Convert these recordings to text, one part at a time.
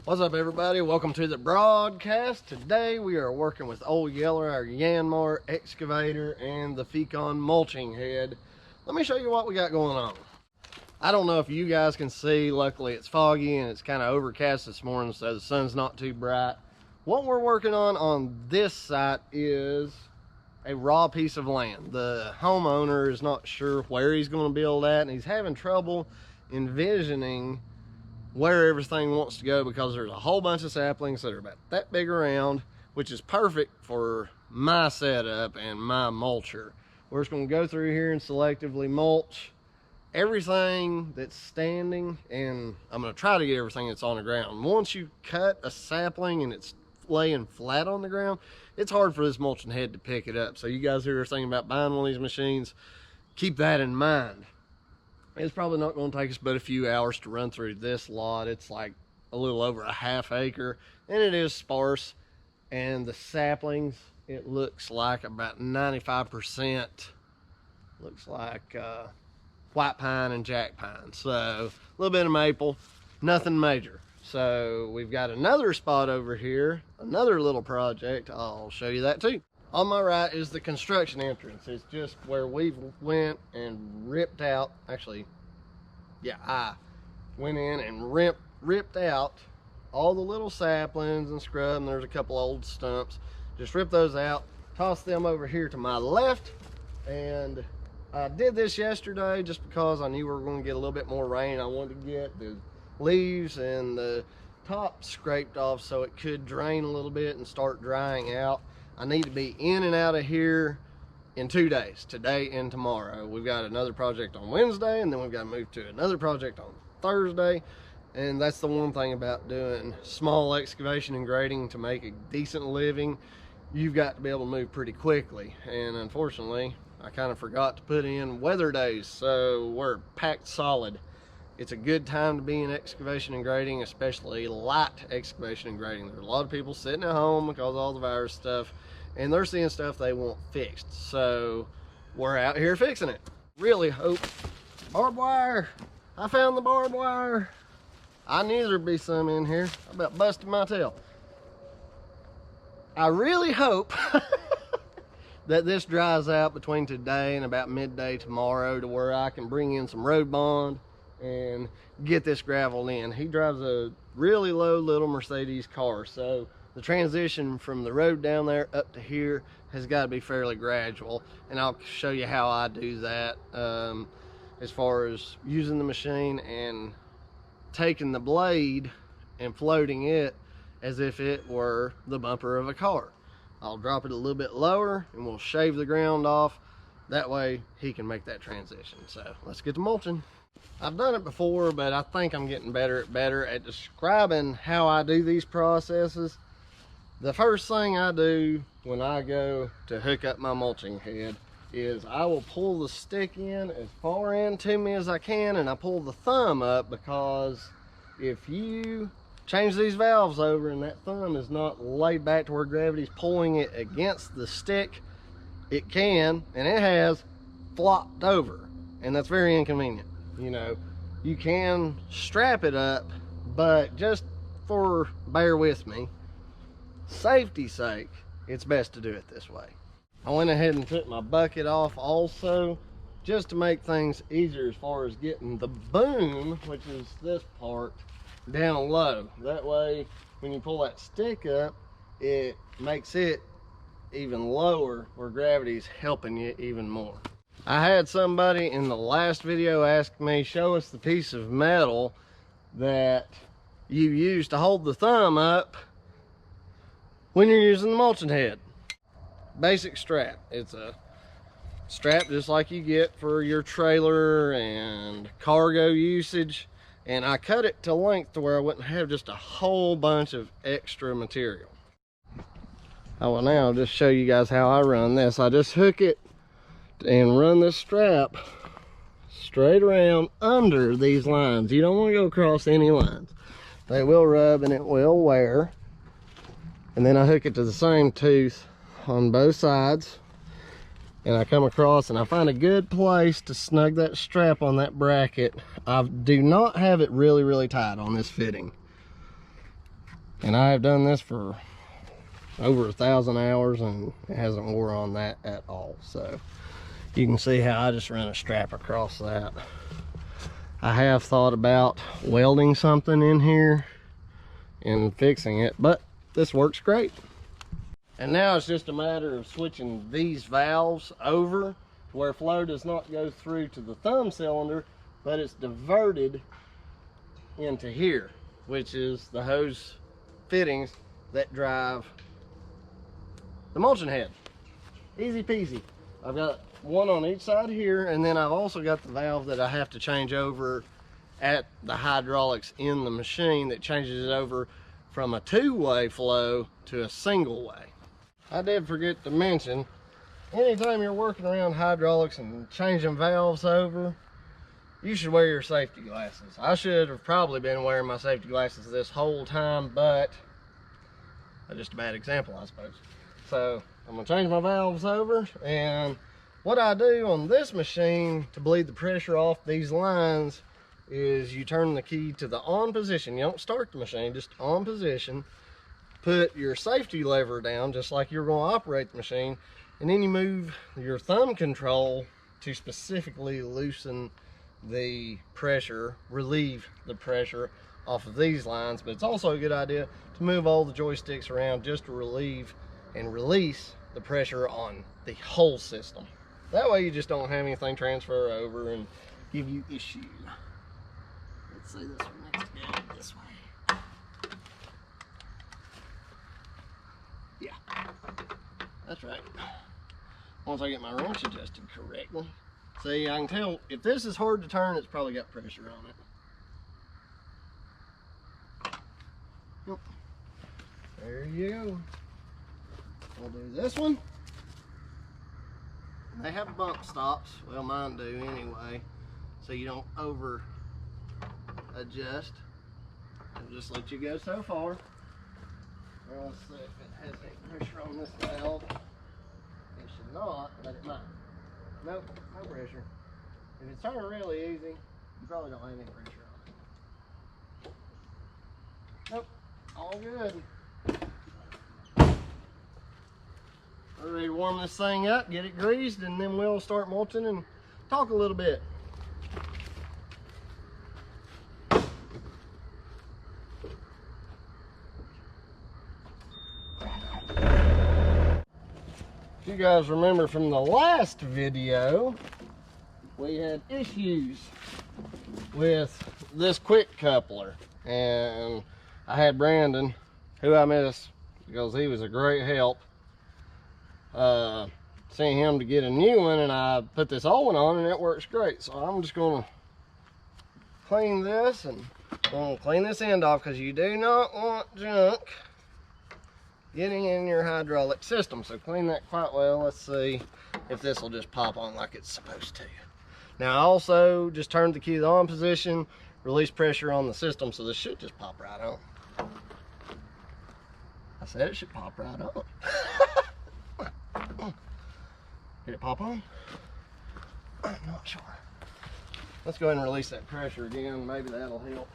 What's up, everybody? Welcome to the broadcast. Today we are working with Old Yeller, our Yanmar excavator, and the Fecon mulching head. Let me show you what we got going on. I don't know if you guys can see. Luckily it's foggy and it's kind of overcast this morning, so the sun's not too bright. What we're working on this site is a raw piece of land. The homeowner is not sure where he's going to build at, and he's having trouble envisioning where everything wants to go because there's a whole bunch of saplings that are about that big around, which is perfect for my setup and my mulcher. We're just going to go through here and selectively mulch everything that's standing, and I'm going to try to get everything that's on the ground. Once you cut a sapling and it's laying flat on the ground, it's hard for this mulching head to pick it up. So you guys who are thinking about buying one of these machines, keep that in mind. It's probably not going to take us but a few hours to run through this lot. It's like a little over a half acre, and it is sparse. And the saplings, it looks like about 95% looks like white pine and jack pine. So a little bit of maple, nothing major. So we've got another spot over here, another little project. I'll show you that too. On my right is the construction entrance. It's just where we went and ripped out, actually, yeah, I went in and ripped out all the little saplings and scrub, and there's a couple old stumps. Just ripped those out, tossed them over here to my left, and I did this yesterday just because I knew we were going to get a little bit more rain. I wanted to get the leaves and the top scraped off so it could drain a little bit and start drying out. I need to be in and out of here in 2 days, today and tomorrow. We've got another project on Wednesday, and then we've got to move to another project on Thursday. And that's the one thing about doing small excavation and grading to make a decent living. You've got to be able to move pretty quickly. And unfortunately, I kind of forgot to put in weather days, so we're packed solid. It's a good time to be in excavation and grading, especially light excavation and grading. There's a lot of people sitting at home because of all the virus stuff, and they're seeing stuff they want fixed. So we're out here fixing it. Really hope. Barbed wire. I found the barbed wire. I knew there'd be some in here. I about busted my tail. I really hope that this dries out between today and about midday tomorrow to where I can bring in some road bond and get this gravel in. He drives a really low little Mercedes car, so the transition from the road down there up to here has got to be fairly gradual, and I'll show you how I do that as far as using the machine and taking the blade and floating it as if it were the bumper of a car. I'll drop it a little bit lower and we'll shave the ground off. That way he can make that transition. So let's get to mulching. I've done it before, but I think I'm getting better at describing how I do these processes. The first thing I do when I go to hook up my mulching head is I will pull the stick in as far into me as I can, and I pull the thumb up because if you change these valves over and that thumb is not laid back to where gravity's pulling it against the stick, it can, and it has, flopped over, and that's very inconvenient. You know, you can strap it up, but just for, bear with me, safety's sake, it's best to do it this way. I went ahead and took my bucket off also, just to make things easier as far as getting the boom, which is this part, down low. That way, when you pull that stick up, it makes it even lower where gravity's helping you even more. I had somebody in the last video ask me, show us the piece of metal that you use to hold the thumb up when you're using the mulching head. Basic strap. It's a strap just like you get for your trailer and cargo usage, and I cut it to length to where I wouldn't have just a whole bunch of extra material. I will now just show you guys how I run this. I just hook it and run this strap straight around under these lines. You don't want to go across any lines. They will rub and it will wear. And then I hook it to the same tooth on both sides, and I come across and I find a good place to snug that strap on that bracket. I do not have it really tight on this fitting. And I have done this for over 1,000 hours and it hasn't wore on that at all. So you can see how I just run a strap across that. I have thought about welding something in here and fixing it, but this works great. And now it's just a matter of switching these valves over to where flow does not go through to the thumb cylinder, but it's diverted into here, which is the hose fittings that drive the mulching head. Easy peasy. I've got one on each side here, and then I've also got the valve that I have to change over at the hydraulics in the machine that changes it over from a two-way flow to a single way. I did forget to mention, anytime you're working around hydraulics and changing valves over, you should wear your safety glasses. I should have probably been wearing my safety glasses this whole time, but that's just a bad example, I suppose. So I'm gonna change my valves over, and what I do on this machine to bleed the pressure off these lines is you turn the key to the on position. You don't start the machine, just on position. Put your safety lever down just like you're going to operate the machine, and then you move your thumb control to specifically loosen the pressure, relieve the pressure off of these lines. But it's also a good idea to move all the joysticks around just to relieve and release the pressure on the whole system. That way you just don't have anything transfer over and give you issue. Let's see this one next. Yeah, this way. Yeah, that's right. Once I get my wrench adjusted correctly. See, I can tell if this is hard to turn, it's probably got pressure on it. Yep. There you go. We'll do this one. They have bump stops. Well, mine do anyway. So you don't over adjust. It'll just let you go so far. Well, let's see if it has any pressure on this valve. It should not, but it might. Nope, no pressure. If it's turning really easy, you probably don't have any pressure on it. Nope, all good. We're ready to warm this thing up, get it greased, and then we'll start mulching and talk a little bit. If you guys remember from the last video, we had issues with this quick coupler, and I had Brandon, who I miss because he was a great help, sent him to get a new one, and I put this old one on and it works great. So I'm just gonna clean this, and I'm gonna clean this end off because you do not want junk getting in your hydraulic system. So clean that quite well. Let's see if this will just pop on like it's supposed to. Now I also just turned the key to the on position, release pressure on the system, so this should just pop right on. I said it should pop right on. Did it pop on? I'm not sure. Let's go ahead and release that pressure again. Maybe that'll help.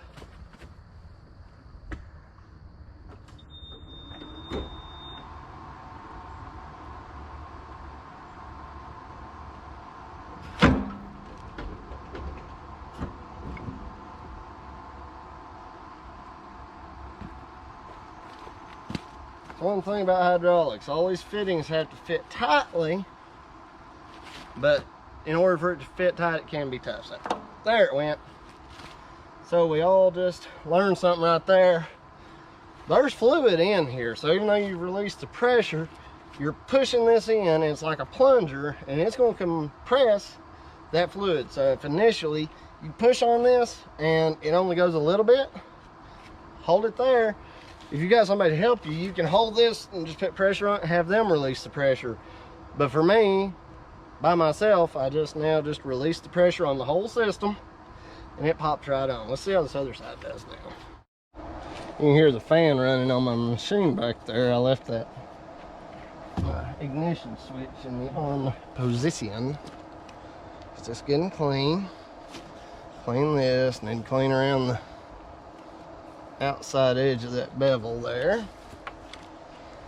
One thing about hydraulics, all these fittings have to fit tightly, but in order for it to fit tight, it can be tough. So there it went. So we all just learned something right there. There's fluid in here, so even though you've released the pressure, you're pushing this in, it's like a plunger, and it's going to compress that fluid. So if initially you push on this and it only goes a little bit, hold it there. If you got somebody to help you, you can hold this and just put pressure on it and have them release the pressure. But for me, by myself, I just release the pressure on the whole system and it pops right on. Let's see how this other side does now. You can hear the fan running on my machine back there. I left that ignition switch in the on position. It's just getting clean. Clean this and then clean around outside edge of that bevel there.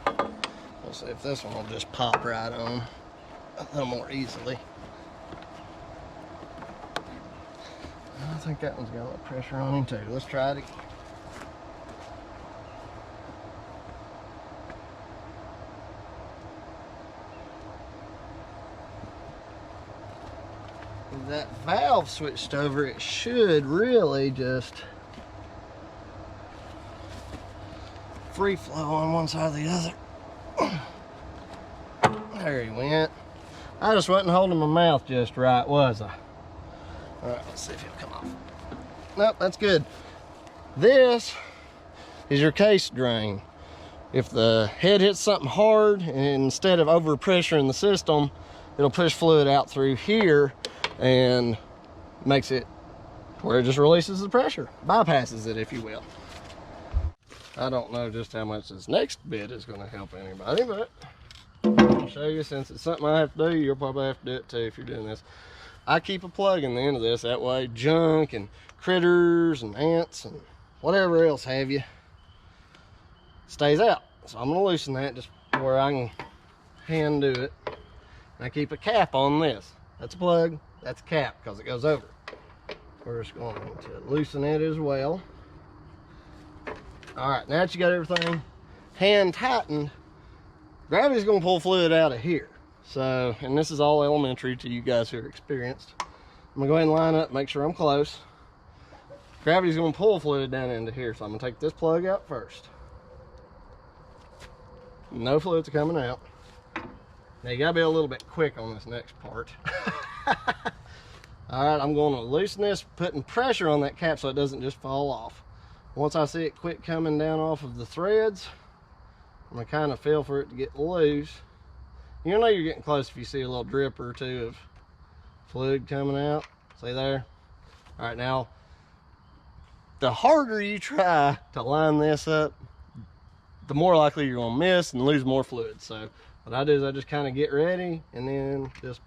We'll see if this one will just pop right on a little more easily. I think that one's got a little pressure on him too. Let's try it again. With that valve switched over, it should really just free flow on one side or the other. There he went. I just wasn't holding my mouth just right, was I? Alright, let's see if he'll come off. Nope, that's good. This is your case drain. If the head hits something hard, and instead of overpressuring the system, it'll push fluid out through here and makes it where it just releases the pressure. Bypasses it, if you will. I don't know just how much this next bit is going to help anybody, but I'll show you. Since it's something I have to do, you'll probably have to do it too if you're doing this. I keep a plug in the end of this, that way junk and critters and ants and whatever else have you stays out. So I'm going to loosen that just where I can hand do it. And I keep a cap on this. That's a plug, that's a cap because it goes over. We're just going to loosen it as well. All right, now that you got everything hand tightened, gravity's going to pull fluid out of here. So, and this is all elementary to you guys who are experienced. I'm going to go ahead and line up, make sure I'm close. Gravity's going to pull fluid down into here, so I'm going to take this plug out first. No fluid's coming out. Now you got to be a little bit quick on this next part. All right, I'm going to loosen this, putting pressure on that cap so it doesn't just fall off. Once I see it quit coming down off of the threads, I'm going to kind of feel for it to get loose. You know you're getting close if you see a little drip or two of fluid coming out. See there? All right, now, the harder you try to line this up, the more likely you're going to miss and lose more fluid. So what I do is I just kind of get ready and then just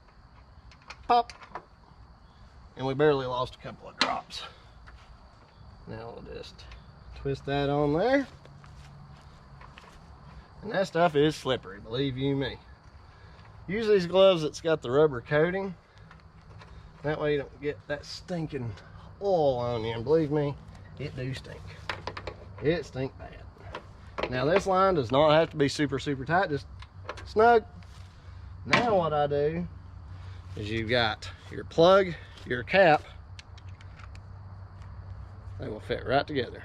pop. And we barely lost a couple of drops. Now we'll just twist that on there. And that stuff is slippery, believe you me. Use these gloves that's got the rubber coating. That way you don't get that stinking oil on you. And believe me, it do stink. It stink bad. Now this line does not have to be super, super tight, just snug. Now what I do is you've got your plug, your cap. They will fit right together.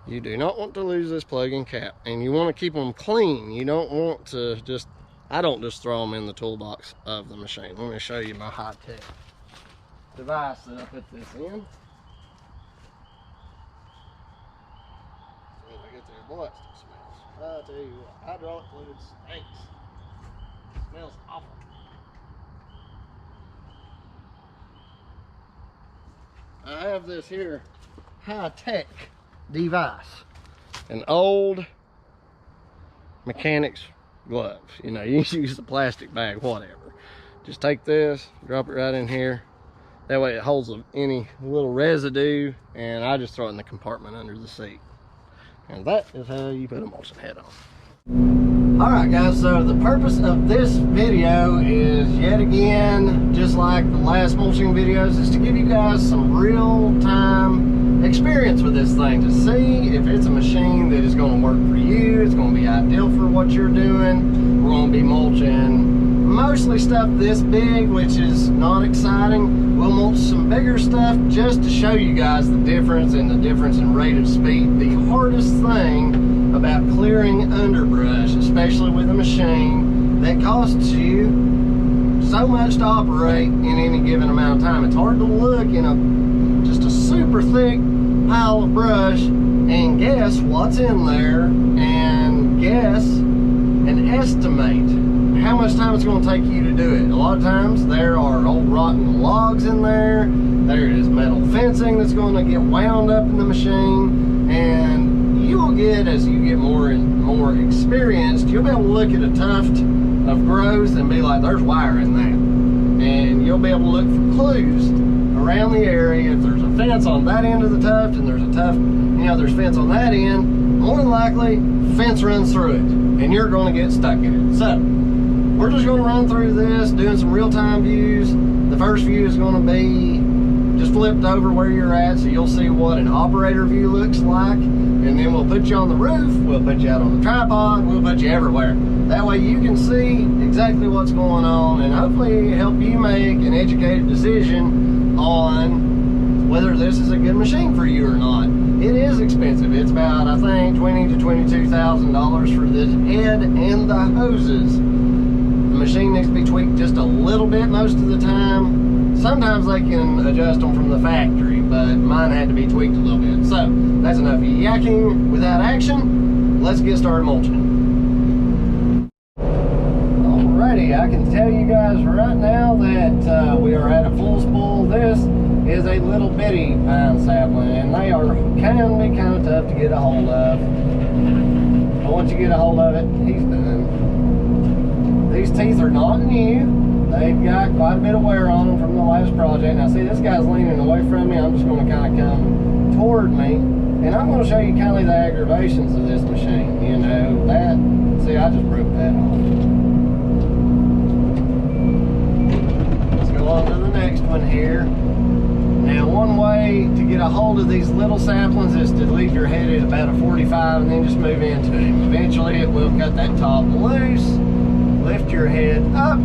You do not want to lose this plug and cap, and you want to keep them clean. You don't want to just, I don't just throw them in the toolbox of the machine. Let me show you my high-tech device that I put this in. When I get there, boy, it still smells. I tell you what, hydraulic fluid stinks. It smells awful. I have this here high-tech device, an old mechanic's glove. You know, you can use the plastic bag, whatever. Just take this, drop it right in here. That way it holds any little residue, and I just throw it in the compartment under the seat. And that is how you put a mulching head on. Alright guys, so the purpose of this video is yet again, just like the last mulching videos, is to give you guys some real-time experience with this thing to see if it's a machine that is going to work for you. It's going to be ideal for what you're doing. We're going to be mulching mostly stuff this big, which is not exciting. We'll mulch some bigger stuff just to show you guys the difference in rate of speed. The hardest thing about clearing underbrush, especially with a machine that costs you so much to operate in any given amount of time, it's hard to look in just a super thick pile of brush and guess what's in there and guess and estimate how much time it's going to take you to do it. A lot of times there are old rotten logs in there. There is metal fencing that's going to get wound up in the machine, and you will get, as you get more and more experienced, you'll be able to look at a tuft of growth and be like, there's wire in that. And you'll be able to look for clues around the area. If there's a fence on that end of the tuft and there's a tuft, you know, there's fence on that end, more than likely, fence runs through it and you're going to get stuck in it. So, we're just going to run through this, doing some real-time views. The first view is going to be just flipped over where you're at, so you'll see what an operator view looks like. And then we'll put you on the roof, we'll put you out on the tripod, we'll put you everywhere. That way you can see exactly what's going on and hopefully help you make an educated decision on whether this is a good machine for you or not. It is expensive. It's about, I think, $20,000 to $22,000 for this head and the hoses. The machine needs to be tweaked just a little bit most of the time. Sometimes they can adjust them from the factory, but mine had to be tweaked a little bit. So, that's enough yakking without action. Let's get started mulching. Alrighty, I can tell you guys right now that we are at a full spool. This is a little bitty pine sapling, and they are kind of tough to get a hold of. But once you get a hold of it, he's done. These teeth are not new. They've got quite a bit of wear on them from the last project. Now see, this guy's leaning away from me. I'm just going to kind of come toward me, and I'm going to show you kind of the aggravations of this machine. You know, that, see, I just broke that off. Let's go on to the next one here. Now, one way to get a hold of these little saplings is to leave your head at about a 45 and then just move into him. Eventually, it will cut that top loose. Lift your head up,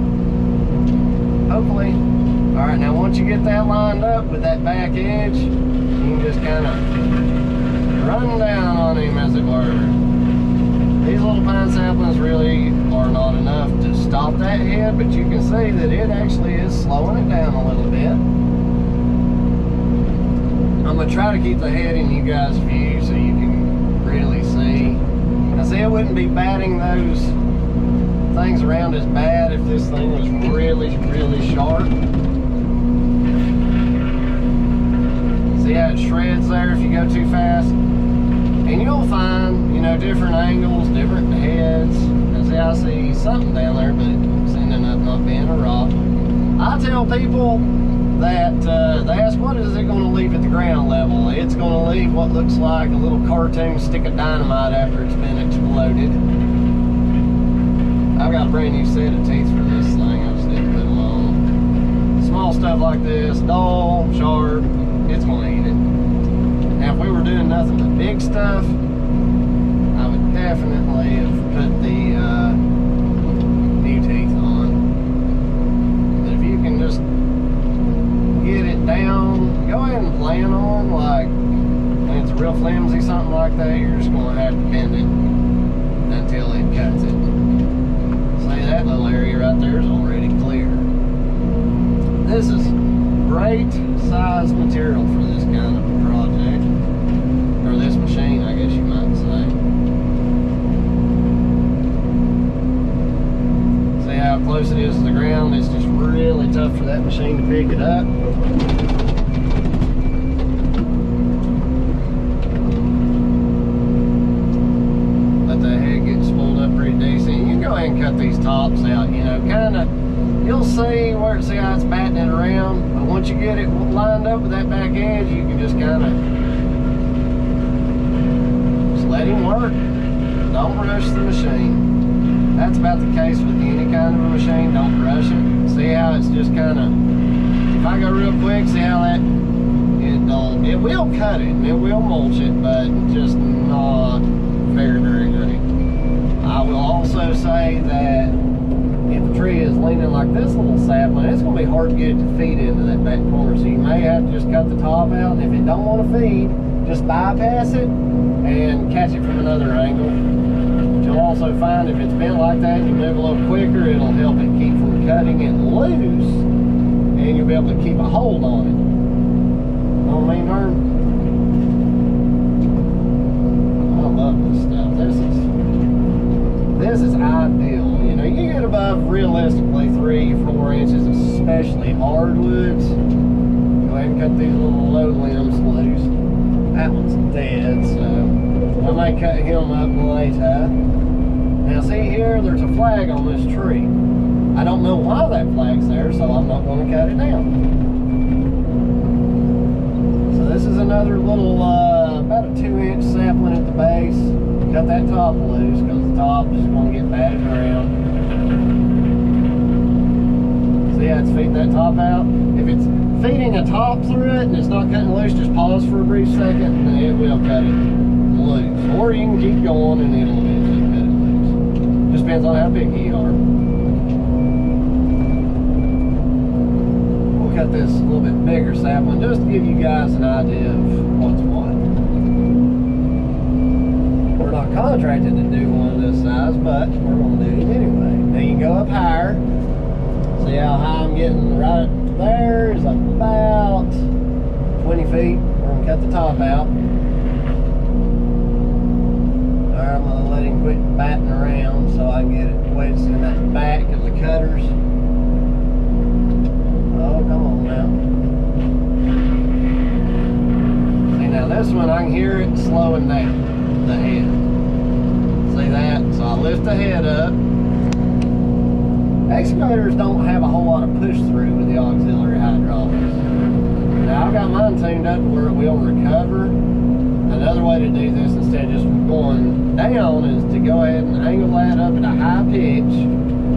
hopefully. All right, now once you get that lined up with that back edge, you can just kind of run down on him, as it were. These little pine saplings really are not enough to stop that head, but you can see that it actually is slowing it down a little bit. I'm gonna try to keep the head in you guys' view so you can really see. Now see, I wouldn't be batting those things around as bad if this thing was really, really sharp. See how it shreds there if you go too fast? And you'll find, you know, different angles, different heads. And see, I see something down there, but it's ending up not being a rock. I tell people that they ask, what is it going to leave at the ground level? It's going to leave what looks like a little cartoon stick of dynamite after it's been exploded. I've got a brand new set of teeth for this thing. I just didn't put them on. Small stuff like this, dull, sharp, it's going to eat it. Now, if we were doing nothing but big stuff, I would definitely have put the new teeth on. But if you can just get it down, go ahead and plan on, like, when it's real flimsy, something like that, you're just going to have to bend it until it cuts it. That little area right there is already clear. This is great size material for this kind of a project, or this machine, I guess you might say. See how close it is to the ground? It's just really tough for that machine to pick it up. Cut these tops out, you know, kind of, you'll see where, see how it's batting it around, but once you get it lined up with that back edge, you can just kind of just let him work. Don't rush the machine. That's about the case with any kind of a machine. Don't rush it. See how it's just kind of, if I go real quick, see how that, it will cut it and it will mulch it, but just not very, very great. I will also say that if the tree is leaning like this little sapling, it's going to be hard to get it to feed into that back corner. So you may have to just cut the top out, and if it don't want to feed, just bypass it and catch it from another angle. But you'll also find if it's bent like that, you move a little quicker, it'll help it keep from cutting it loose, and you'll be able to keep a hold on it. You know what I mean, Vern? I love this stuff. This is ideal. You know, you get above realistically 3-4 inches, especially hardwoods. Go ahead and cut these little low limbs loose. That one's dead, so I might cut him up later. Now see here, there's a flag on this tree. I don't know why that flag's there, so I'm not going to cut it down. So this is another little, about a 2-inch sapling at the base. Cut that top loose because the top is going to get batted around. See how it's feeding that top out? If it's feeding a top through it and it's not cutting loose, just pause for a brief second and it will cut it loose. Or you can keep going and it'll eventually cut it loose. Just depends on how picky you are. We'll cut this a little bit bigger sapling just to give you guys an idea of what's what. We're not contracted to do one of this size, but we're going to do it anyway. Now you can go up higher. See how high I'm getting right there is about 20 feet. We're going to cut the top out. Alright, I'm going to let him quit batting around so I can get it wedged in that back of the cutters. Oh, come on now. See, now this one I can hear it slowing down the head. See that? So I lift the head up. Excavators don't have a whole lot of push through with the auxiliary hydraulics. Now I've got mine tuned up to where it will recover. Another way to do this instead of just going down is to go ahead and angle that up at a high pitch.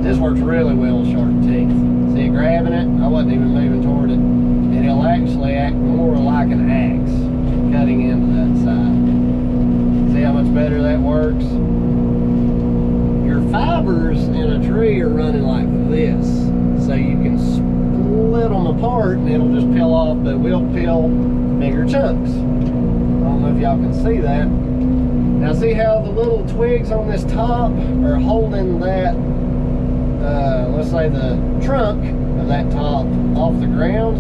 This works really well with sharp teeth. See it grabbing it? I wasn't even moving toward it. And it'll actually act more like an axe cutting into that side. See how much better that works? Your fibers in a tree are running like this, so you can split them apart and it'll just peel off, but we'll peel bigger chunks. I don't know if y'all can see that. Now see how the little twigs on this top are holding that, let's say the trunk of that top off the ground.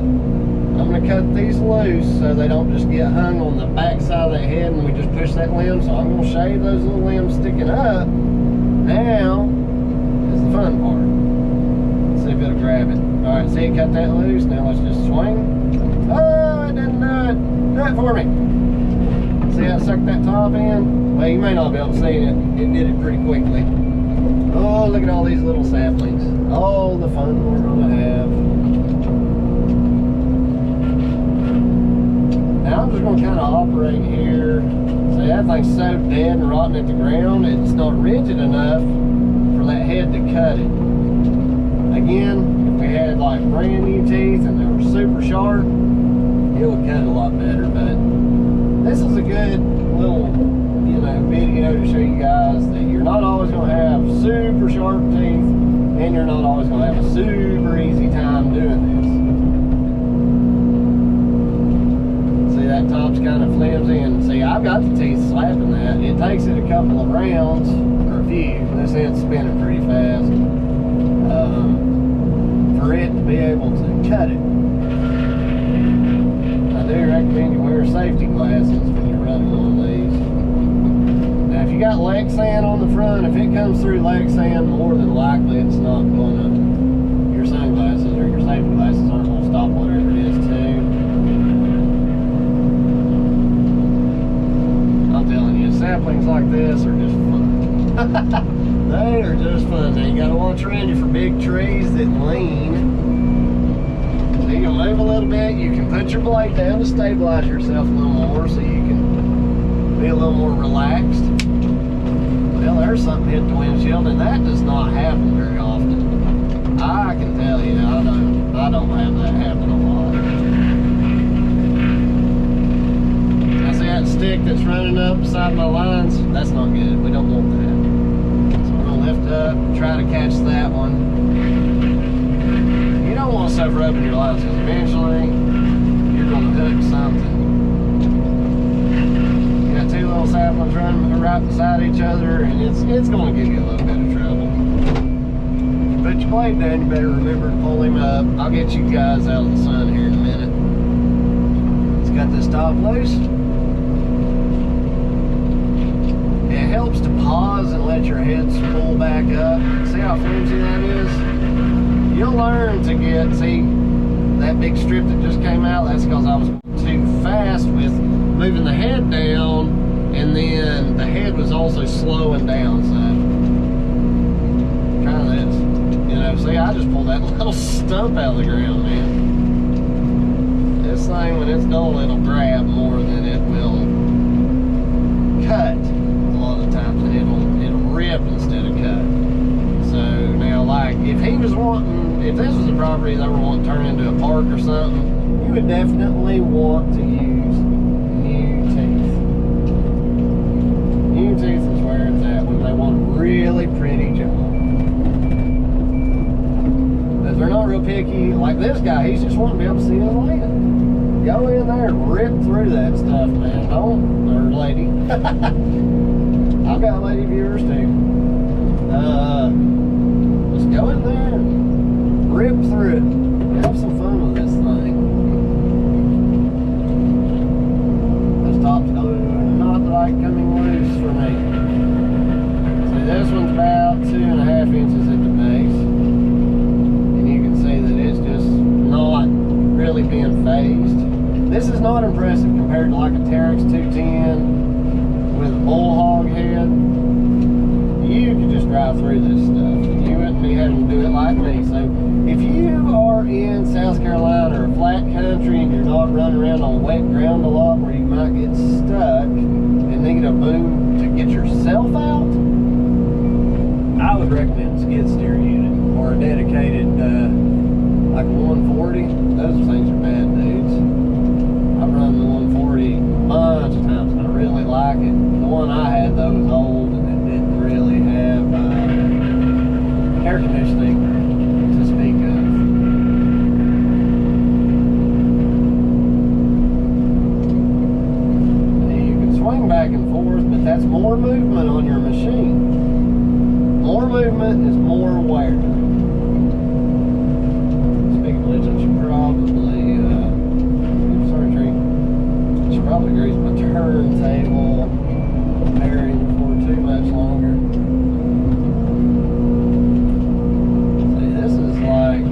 I'm going to cut these loose so they don't just get hung on the back side of that head and we just push that limb. So I'm going to shave those little limbs sticking up. Now is the fun part. Let's see if it'll grab it. Alright, see it cut that loose. Now let's just swing. Oh, it didn't do it. Do it for me. See how it sucked that top in? Well, you may not be able to see it. It did it pretty quickly. Oh, look at all these little saplings. Oh, the fun we're going to have. Now I'm just going to kind of operate here. See, that thing's so dead and rotten at the ground, it's not rigid enough for that head to cut it. Again, if we had like brand new teeth and they were super sharp, it would cut a lot better. But this is a good little, you know, video to show you guys that you're not always going to have super sharp teeth and you're not always going to have a super easy time doing this. That top's kind of flimsy, and see, I've got the teeth slapping that. It takes it a couple of rounds, or a few. This head's spinning pretty fast for it to be able to cut it. I do recommend you wear safety glasses when you're running one of these. Now, if you got leg sand on the front, if it comes through leg sand, more than likely it's not going to. Your sunglasses or your safety glasses aren't going to stop whatever it is too. Saplings like this are just fun. They are just fun. Now you gotta watch around you for big trees that lean. So you can move a little bit. You can put your blade down to stabilize yourself a little more so you can be a little more relaxed. Well, there's something hit the windshield, and that does not happen very often. I can tell you, I don't have that happen a lot. That stick that's running up beside my lines, that's not good. We don't want that. So we're going to lift up, try to catch that one. You don't want stuff rubbing your lines because eventually you're going to hook something. You got two little saplings running right beside each other and it's going to give you a little bit of trouble. If you put your blade down, you better remember to pull him up. I'll get you guys out of the sun here in a minute. Let's got this top loose. It helps to pause and let your head spool back up. See how flimsy that is? You'll learn to get, see, that big strip that just came out, that's because I was too fast with moving the head down, and then the head was also slowing down. So go. See, I just pulled that little stump out of the ground, man. This thing, when it's dull, it'll grab more than it will cut a lot of the times, and it'll rip instead of cut. So now, like, if he was wanting, if this was a property they were wanting to turn into a park or something, you would definitely want to use new teeth. New teeth is where it's at when they want a really pretty job. If they're not real picky, like this guy, he's just wanting to be able to see his land. Go in there and rip through that stuff, man. Don't, or lady. I've got lady viewers too. Just go in there and rip through it. Have some fun with this thing. This top's not like coming loose for me. See, this one's about 2.5 inches at the base. And you can see that it's just not really being phased. This is not impressive compared to like a Terex 210 with a bullhog head. You could just drive through this stuff. You wouldn't be having to do it like me. So if you are in South Carolina or a flat country and you're not running around on wet ground a lot where you might get stuck and need a boom to get yourself out, I would recommend a skid steer unit or a dedicated like a 140. Those things are bad, dudes. I've run the 140 a bunch of times and I really like it. The one I had though was old and it didn't really have air conditioning to speak of. You can swing back and forth, but that's more movement on your machine. More movement is more wear. Speaking of which, I should probably probably grease my turntable bearing for too much longer. See, this is like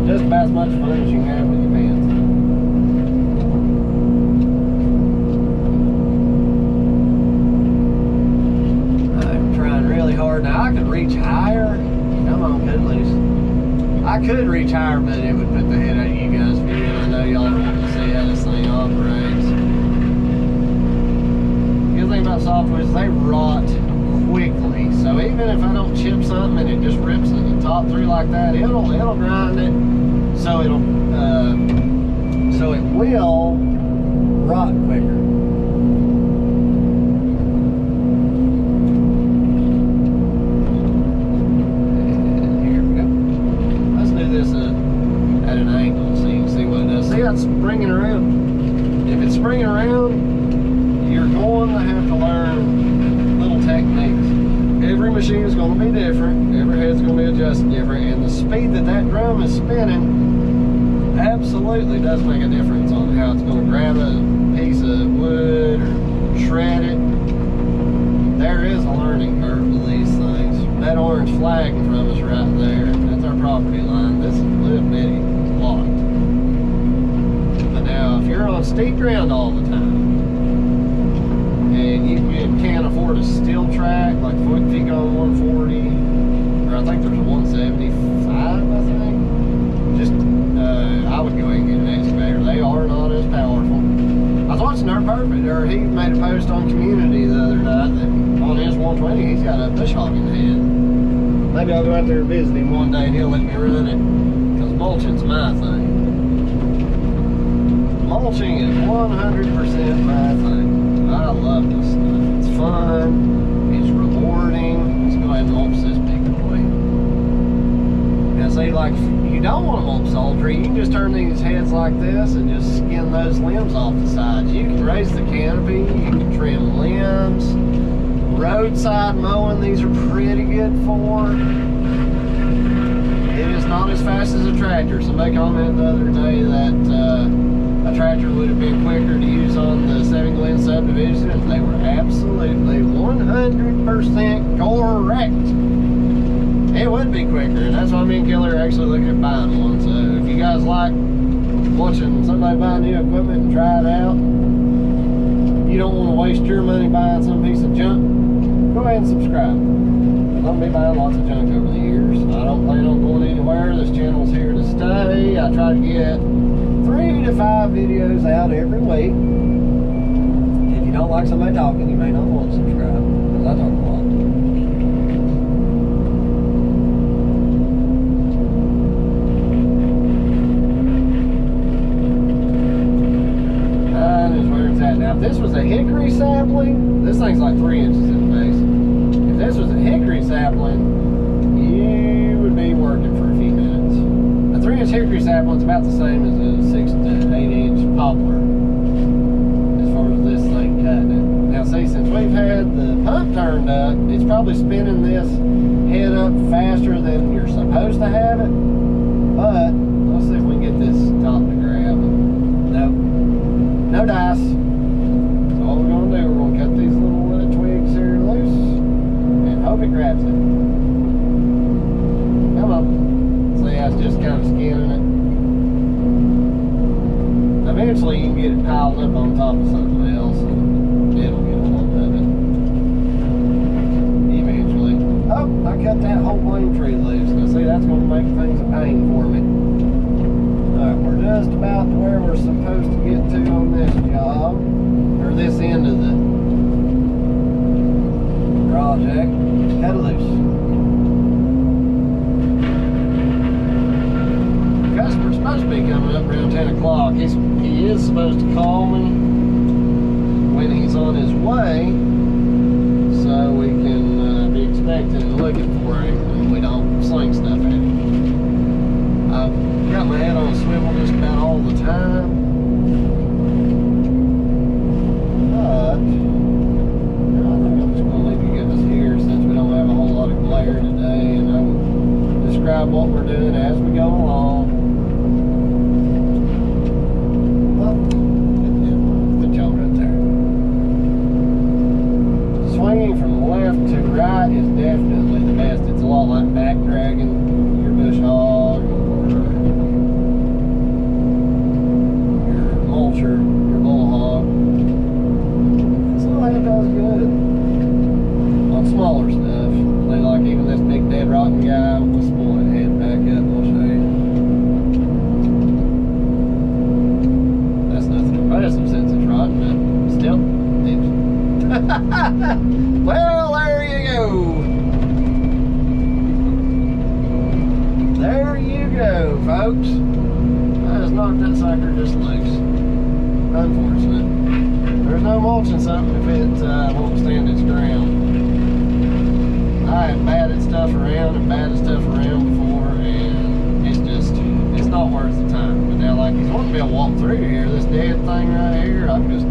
just about as much fun as you can have with your pants. I'm trying really hard. Now I could reach higher. Come on, Cuddlies. I could reach higher, but it would put the head out of you guys' view. I know y'all want to see how this thing operates. The good thing about softwood is they rot quickly. So even if I don't chip something and it just rips the top through like that, it'll grind it. So it will rot quicker. It's springing around. If it's springing around, you're going to have to learn little techniques. Every machine is going to be different. Every head's going to be adjusted different, and the speed that that drum is spinning absolutely does make a difference on how it's going to grab a piece of wood or shred it. There is a learning curve to these things. That orange flag in front of us right there, that's our property line. This is a little bitty lot. Now, if you're on steep ground all the time, and you can't afford a steel track, like if you go on 140, or I think there's a 175, I think, just, I would go ahead and get an excavator. They are not as powerful. I was watching Dirt Perfect, or he made a post on Community the other night that on his 120, he's got a bush hogging head. Maybe I'll go out there and visit him one day and he'll let me run it, because mulching's my thing. Mulching is 100% my thing. I love this stuff. It's fun. It's rewarding. Let's go ahead and mulch this big boy. Now see, like, if you don't want to mulch the whole tree, you can just turn these heads like this and just skin those limbs off the sides. You can raise the canopy. You can trim limbs. Roadside mowing, these are pretty good for. It is not as fast as a tractor. Somebody commented the other day that a tractor would have been quicker to use on the 7 Glen subdivision, and they were absolutely 100% correct. It would be quicker, and that's why me and Kelly are actually looking at buying one. So if you guys like watching somebody buy new equipment and try it out, you don't want to waste your money buying some piece of junk, go ahead and subscribe. I'm going to be buying lots of junk over the years. I don't plan on going anywhere. This channel's here to stay. I try to get 3 to 5 videos out every week. If you don't like somebody talking, you may not want to subscribe, because I talk a lot. That is where it's at. Now, if this was a hickory sapling, this thing's like 3 inches in the base. If this was a hickory sapling, you would be working for a few minutes. A 3-inch hickory sapling is about the same as a 6 to 8-inch poplar as far as this thing cutting it. Now see, since we've had the pump turned up, it's probably spinning this head up faster than you're supposed to have it. But let's see if we can get this top to grab. Nope. No dice. So all we're going to do, we're going to cut these little twigs here loose and hope it grabs it. Come on. See, I was just kind of skinning it. Eventually you can get it piled up on top of something else and it'll get a hold of it. Eventually. Oh, I cut that whole blame tree loose. Now see, that's going to make things a pain for me. Alright, we're just about to where we're supposed to get to on this job. Or this end of the project. Cut it loose. Customer's supposed to be coming up around 10 o'clock. He is supposed to call me when he's on his way, so we can be expecting and looking for him and we don't sling stuff at him. I've got my head on a swivel just about all the time, but I think I'm just going to leave you guys here since we don't have a whole lot of glare today, and I will describe what we're doing as we go along. Swinging from left to right is definitely the best. It's a lot like back dragging your bush hog or your mulcher, your bull hog. So that does good on smaller stuff. They like even this big dead rotten guy. We'll spoil it head back up and I'll show you. That's nothing impressive since it's rotten, but still. Well, there you go. There you go, folks. I just knocked that sucker just loose. Unfortunate. There's no mulching something if it won't stand its ground. I have batted stuff around and batted stuff around before, and it's not worth the time. But now, like, he's wanting to be able to walk through here, this dead thing right here, I can just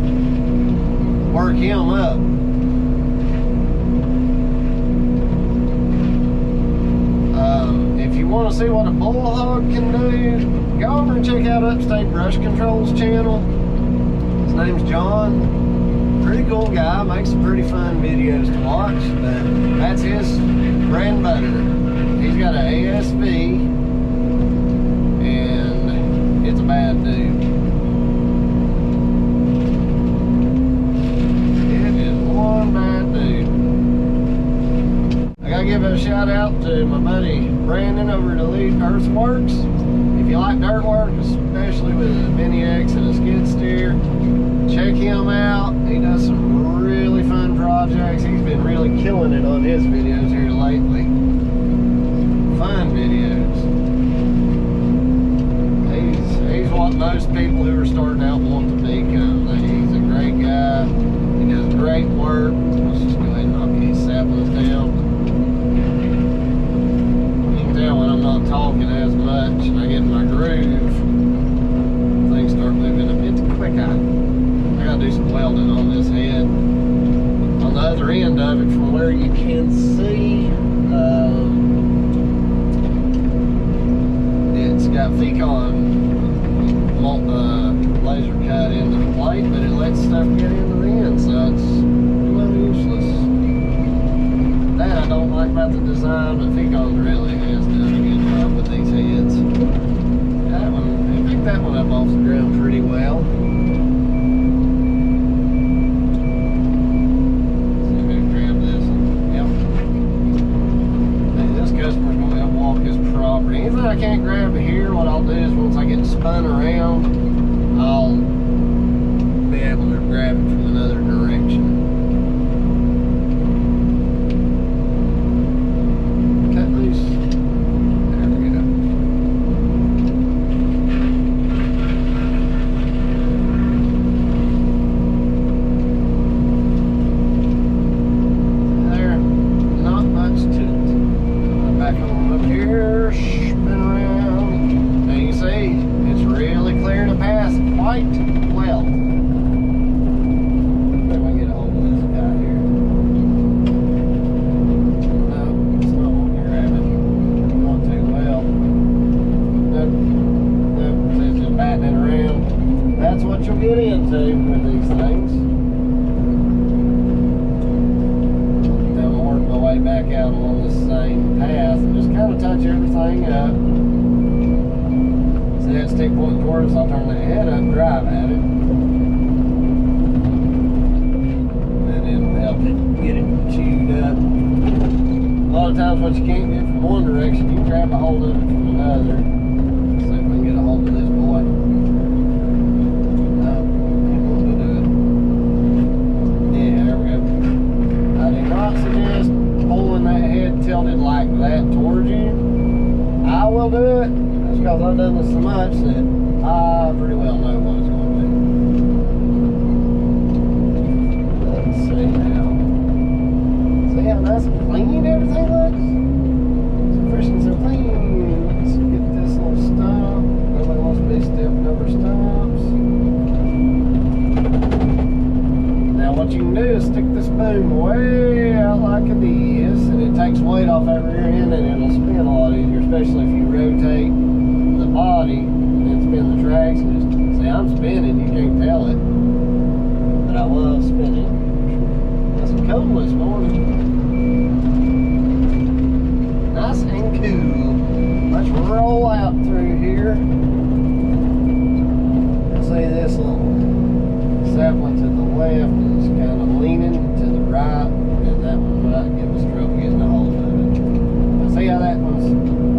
work him up. If you want to see what a bull hog can do, go over and check out Upstate Brush Control's channel. His name's John. Pretty cool guy, makes some pretty fun videos to watch, but that's his bread and butter. He's got an ASV, and it's a bad dude. I give a shout out to my buddy Brandon over at Elite Earthworks. If you like dirt work, especially with a Mini X and a skid steer, check him out. He does some really fun projects. He's been really killing it on his videos here lately. Fun videos. He's what most people who are starting out want to become. He's a great guy. He does great work. Let's just go ahead and knock these saplings down. When I'm not talking as much and I get in my groove, things start moving a bit quicker. I gotta do some welding on this head. On the other end of it, from where you can see, it's got Fecon laser cut into the plate, but it lets stuff get into the end, so it's really useless. That I don't like about the design, but Fecon really has done a good job with these heads. That one, they picked that one up off the ground pretty well. See if we can grab this one. Yep. Hey, this customer's going to have to walk his around, I'll be able to grab it from another direction. Cut loose. There we go. There, not much to it. Back on up here, spin around. Now you see, it's really clear to pass quite well. Let me get a hold of this guy here. No, it's not what you're having. Not too well. Nope. Nope. It's just batting it around. That's what you'll get into with these things. Then I'll work my way back out along this same path and just kind of touch everything up. See that stick pointing towards us? I'll turn that head up, drive at it. And it'll help it get it chewed up. A lot of times what you can't get from one direction, you can grab a hold of it from another. Let's see if we can get a hold of this boy. No, ain't going to do it. Yeah, there we go. I do not suggest pulling that head tilted like that towards you. I will do it. That's because I've done this so much that I pretty well know what it's going to do. Let's see now. See how nice and clean everything looks? So fresh and so clean. Let's get this little stump. Nobody wants to be stepping over stumps. Now what you can do is stick this boom way out like it is, and it takes weight off that rear end and it'll spin a lot easier, especially if you rotate the body and then spin the tracks and just see, I'm spinning, you can't tell it, but I was spinning. Got some cold this morning. Nice and cool. Let's roll out through here. See this little sapling to the left is kind of leaning to the right, and that one might give us trouble getting a hold of it. But see how that one's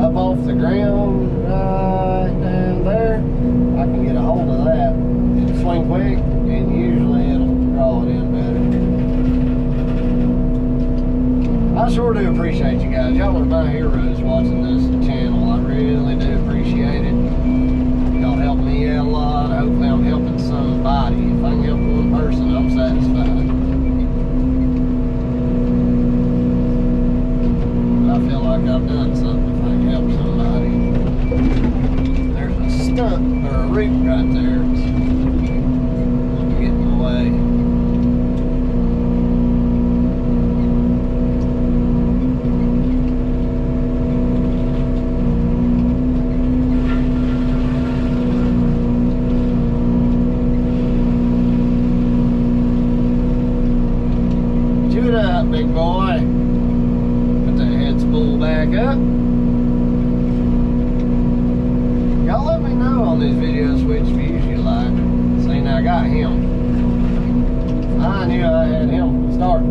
up off the ground right down there? I can get a hold of that. It'll swing quick, and usually it'll draw it in better. I sure do appreciate you guys. Y'all are my heroes watching this channel. I really do appreciate it. Y'all help me out a lot. Hopefully I'm helping somebody. If I can help one person, I'm satisfied. I feel like I've done something if I can help somebody. There's a stump or a root right there. Let me get in the way. Chew it up, big boy. Put that head spool back up. Y'all let me know on these videos which views you like. See, now I got him. I knew I had him from the start.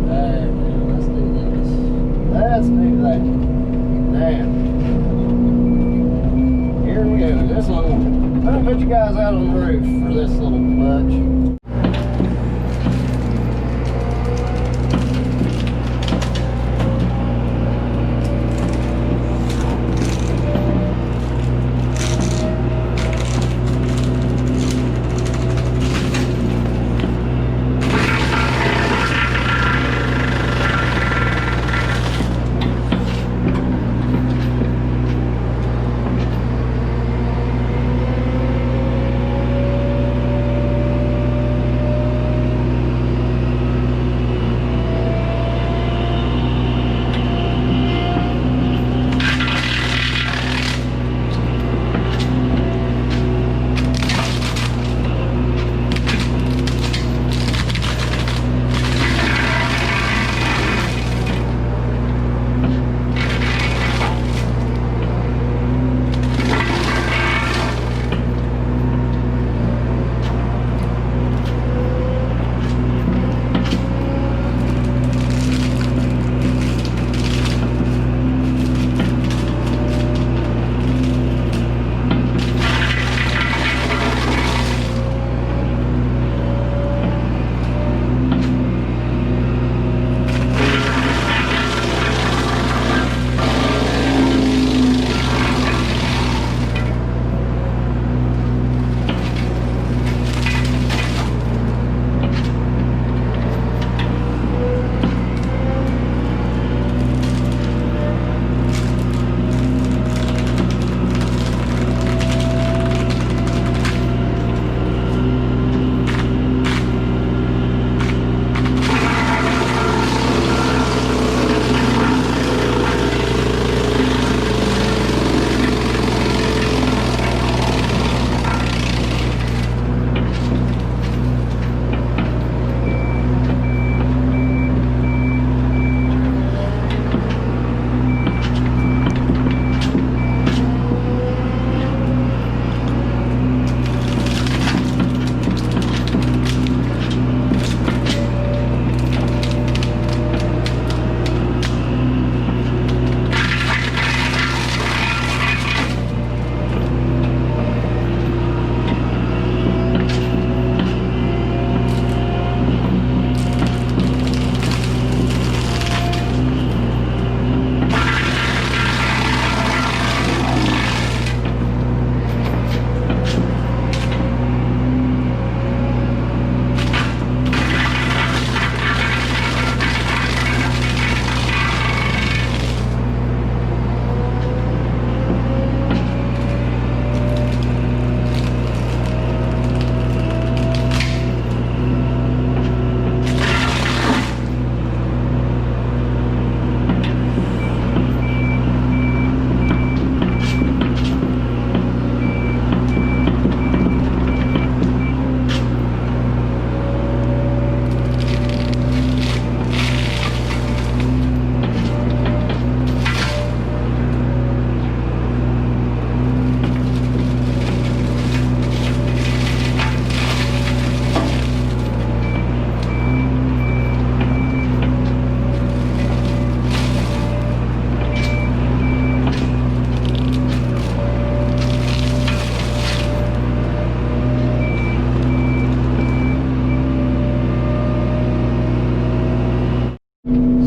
There, man, let's do this. Let's do that. Now, here we go. This little, I'm gonna put you guys out on the roof for this little much.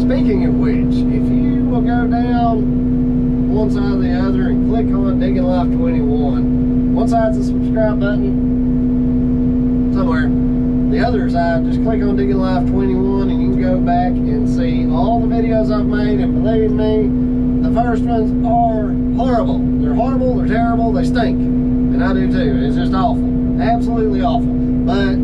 Speaking of which, if you will go down one side or the other and click on DigginLife21, one side's the subscribe button somewhere, the other side, just click on DigginLife21 and you can go back and see all the videos I've made. And believe me, the first ones are horrible. They're horrible, they're terrible, they stink. And I do too. It's just awful. Absolutely awful. But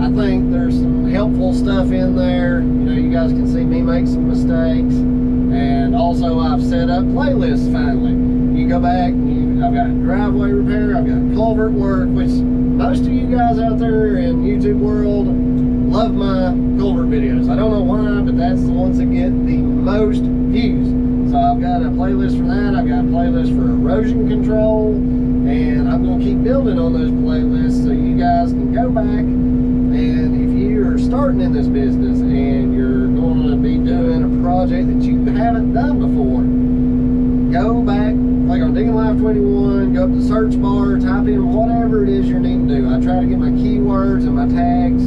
I think there's some helpful stuff in there. You know, you guys can see me make some mistakes. And also I've set up playlists finally. You go back and I've got driveway repair, I've got culvert work, which most of you guys out there in YouTube world love my culvert videos. I don't know why, but that's the ones that get the most views. So I've got a playlist for that. I've got a playlist for erosion control, and I'm going to keep building on those playlists so you guys can go back. And if you're starting in this business and you're going to be doing a project that you haven't done before, go back, click on DigginLife21, go up to the search bar, type in whatever it is you're needing to do. I try to get my keywords and my tags.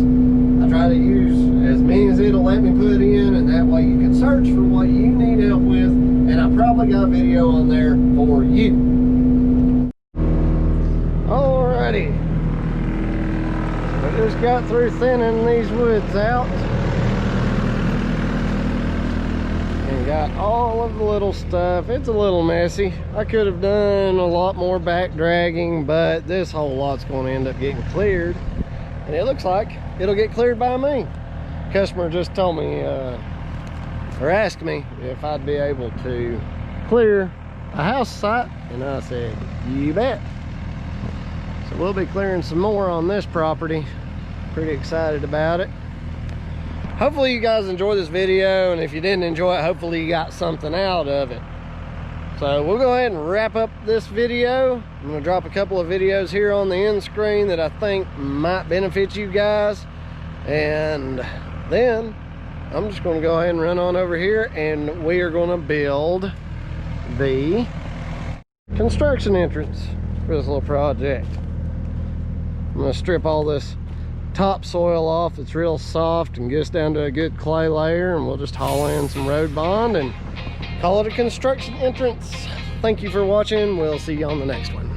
I try to use as many as it'll let me put in, and that way you can search for what you need help with, and I probably got a video on there for you. Alrighty. I just got through thinning these woods out. Got all of the little stuff. It's a little messy. I could have done a lot more back dragging, but this whole lot's going to end up getting cleared, and it looks like it'll get cleared by me. Customer just told me or asked me if I'd be able to clear a house site, and I said you bet. So we'll be clearing some more on this property. Pretty excited about it. Hopefully you guys enjoy this video, and if you didn't enjoy it, hopefully you got something out of it. So we'll go ahead and wrap up this video. I'm going to drop a couple of videos here on the end screen that I think might benefit you guys, and then I'm just going to go ahead and run on over here, and we are going to build the construction entrance for this little project. I'm going to strip all this topsoil off. It's real soft and gets down to a good clay layer, and we'll just haul in some road bond and call it a construction entrance. Thank you for watching. We'll see you on the next one.